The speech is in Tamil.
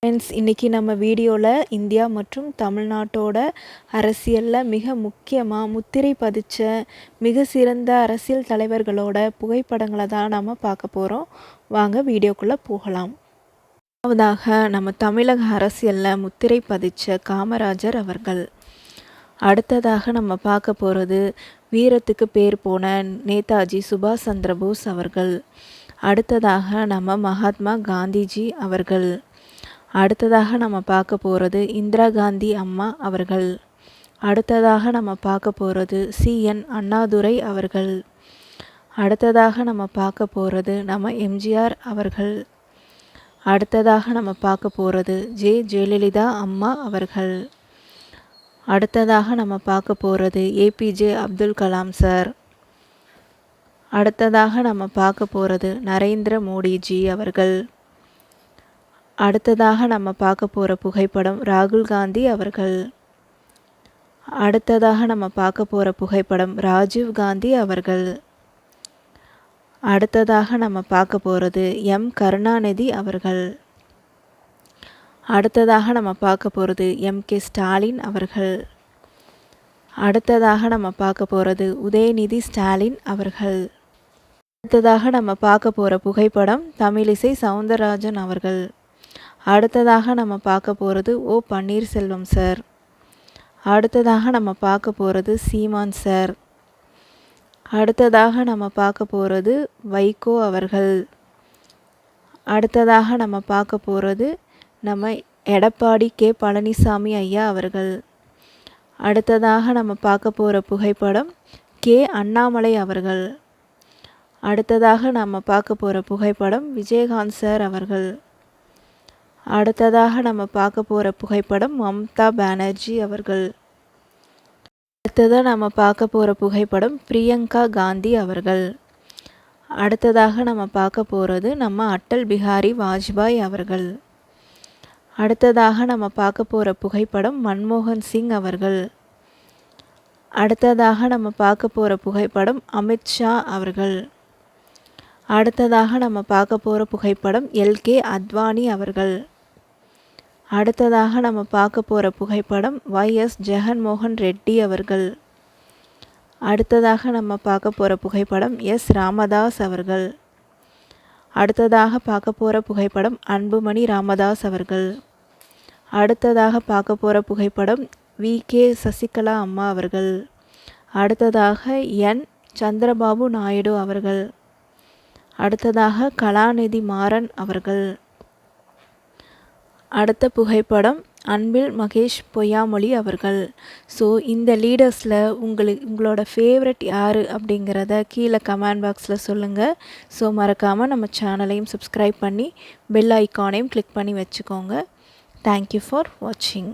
ஃப்ரெண்ட்ஸ், இன்றைக்கி நம்ம வீடியோவில் இந்தியா மற்றும் தமிழ்நாட்டோட அரசியலில் மிக முக்கியமாக முத்திரை பதிச்ச மிக சிறந்த அரசியல் தலைவர்களோட புகைப்படங்களை தான் நம்ம பார்க்க போகிறோம். வாங்க வீடியோக்குள்ளே போகலாம். முதலாவதாக நம்ம தமிழக அரசியலில் முத்திரை பதிச்ச காமராஜர் அவர்கள். அடுத்ததாக நம்ம பார்க்க போகிறது வீரத்துக்கு பேர் போன நேதாஜி சுபாஷ் சந்திரபோஸ் அவர்கள். அடுத்ததாக நம்ம மகாத்மா காந்திஜி அவர்கள். அடுத்ததாக நம்ம பார்க்க போகிறது இந்திரா காந்தி அம்மா அவர்கள். அடுத்ததாக நம்ம பார்க்க போகிறது சிஎன் அண்ணாதுரை அவர்கள். அடுத்ததாக நம்ம பார்க்க போகிறது நம்ம எம்ஜிஆர் அவர்கள். அடுத்ததாக நம்ம பார்க்க போகிறது ஜெயலலிதா அம்மா அவர்கள். அடுத்ததாக நம்ம பார்க்க போகிறது ஏபிஜே அப்துல் கலாம் சார். அடுத்ததாக நம்ம பார்க்க போகிறது நரேந்திர மோடிஜி அவர்கள். அடுத்ததாக நம்ம பார்க்க போகிற புகைப்படம் ராகுல் காந்தி அவர்கள். அடுத்ததாக நம்ம பார்க்க போகிற புகைப்படம் ராஜீவ் காந்தி அவர்கள். அடுத்ததாக நம்ம பார்க்க போகிறது எம் கருணாநிதி அவர்கள். அடுத்ததாக நம்ம பார்க்க போகிறது எம்கே ஸ்டாலின் அவர்கள். அடுத்ததாக நம்ம பார்க்க போகிறது உதயநிதி ஸ்டாலின் அவர்கள். அடுத்ததாக நம்ம பார்க்க போகிற புகைப்படம் தமிழிசை சவுந்தரராஜன் அவர்கள். அடுத்ததாக நம்ம பார்க்க போகிறது ஓ பன்னீர்செல்வம் சார். அடுத்ததாக நம்ம பார்க்க போகிறது சீமான் சார். அடுத்ததாக நம்ம பார்க்க போகிறது வைகோ அவர்கள். அடுத்ததாக நம்ம பார்க்க போகிறது நம்ம எடப்பாடி கே பழனிசாமி ஐயா அவர்கள். அடுத்ததாக நம்ம பார்க்க போகிற புகைப்படம் கே அண்ணாமலை அவர்கள். அடுத்ததாக நம்ம பார்க்க போகிற புகைப்படம் விஜயகாந்த் சார் அவர்கள். அடுத்ததாக நம்ம பார்க்க போகிற புகைப்படம் மம்தா பானர்ஜி அவர்கள். அடுத்ததாக நம்ம பார்க்க போகிற புகைப்படம் பிரியங்கா காந்தி அவர்கள். அடுத்ததாக நம்ம பார்க்க போகிறது நம்ம அட்டல் பிஹாரி வாஜ்பாய் அவர்கள். அடுத்ததாக நம்ம பார்க்க போகிற புகைப்படம் மன்மோகன் சிங் அவர்கள். அடுத்ததாக நம்ம பார்க்க போகிற புகைப்படம் அமித்ஷா அவர்கள். அடுத்ததாக நம்ம பார்க்க போகிற புகைப்படம் எல்கே அத்வானி அவர்கள். அடுத்ததாக நம்ம பார்க்க போகிற புகைப்படம் YS ஜெகன்மோகன் ரெட்டி அவர்கள். அடுத்ததாக நம்ம பார்க்க போகிற புகைப்படம் S ராமதாஸ் அவர்கள். அடுத்ததாக பார்க்க போகிற புகைப்படம் அன்புமணி ராமதாஸ் அவர்கள். அடுத்ததாக பார்க்க போகிற புகைப்படம் VK சசிகலா அம்மா அவர்கள். அடுத்ததாக என் சந்திரபாபு நாயுடு அவர்கள். அடுத்ததாக கலாநிதி மாறன் அவர்கள். அடுத்த புகைப்படம் அன்பில் மகேஷ் பொய்யாமொழி அவர்கள். ஸோ இந்த லீடர்ஸில் உங்களோட ஃபேவரட் யார் அப்படிங்கிறத கீழே கமெண்ட் பாக்ஸில் சொல்லுங்கள். ஸோ மறக்காமல் நம்ம சேனலையும் சப்ஸ்கிரைப் பண்ணி பெல் ஐக்கானையும் கிளிக் பண்ணி வச்சுக்கோங்க. தேங்க்யூ ஃபார் வாட்சிங்.